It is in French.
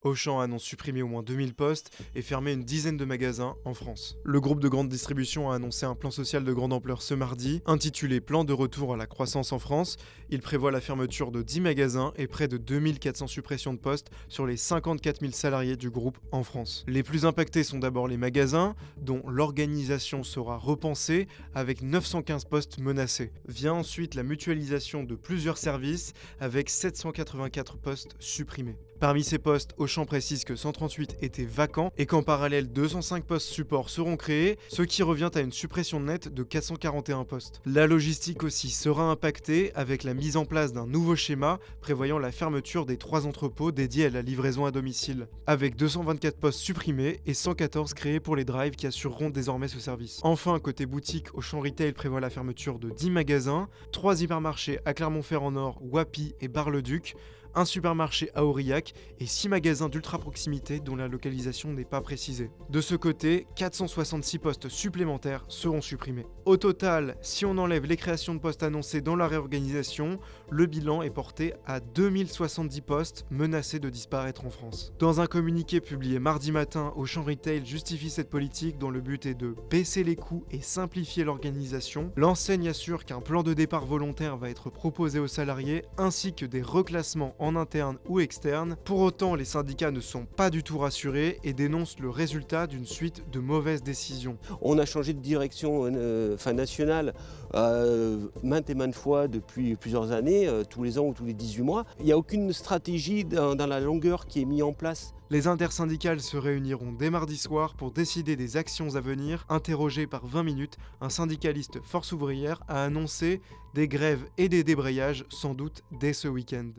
Auchan annonce supprimer au moins 2000 postes et fermer une dizaine de magasins en France. Le groupe de grande distribution a annoncé un plan social de grande ampleur ce mardi, intitulé Plan de retour à la croissance en France. Il prévoit la fermeture de 10 magasins et près de 2400 suppressions de postes sur les 54 000 salariés du groupe en France. Les plus impactés sont d'abord les magasins, dont l'organisation sera repensée avec 915 postes menacés. Vient ensuite la mutualisation de plusieurs services avec 784 postes supprimés. Parmi ces postes, Auchan précise que 138 étaient vacants et qu'en parallèle 205 postes support seront créés, ce qui revient à une suppression nette de 441 postes. La logistique aussi sera impactée avec la mise en place d'un nouveau schéma prévoyant la fermeture des 3 entrepôts dédiés à la livraison à domicile, avec 224 postes supprimés et 114 créés pour les drives qui assureront désormais ce service. Enfin, côté boutique, Auchan Retail prévoit la fermeture de 10 magasins, 3 hypermarchés à Clermont-Ferrand-Nord, Wapi et Bar-le-Duc, un supermarché à Aurillac et 6 magasins d'ultra proximité dont la localisation n'est pas précisée. De ce côté, 466 postes supplémentaires seront supprimés. Au total, si on enlève les créations de postes annoncées dans la réorganisation, le bilan est porté à 2070 postes menacés de disparaître en France. Dans un communiqué publié mardi matin, Auchan Retail justifie cette politique dont le but est de baisser les coûts et simplifier l'organisation. L'enseigne assure qu'un plan de départ volontaire va être proposé aux salariés ainsi que des reclassements en interne ou externe. Pour autant, les syndicats ne sont pas du tout rassurés et dénoncent le résultat d'une suite de mauvaises décisions. On a changé de direction nationale maintes et maintes fois depuis plusieurs années, tous les ans ou tous les 18 mois. Il n'y a aucune stratégie dans la longueur qui est mise en place. Les intersyndicales se réuniront dès mardi soir pour décider des actions à venir. Interrogé par 20 minutes, un syndicaliste Force ouvrière a annoncé des grèves et des débrayages sans doute dès ce week-end.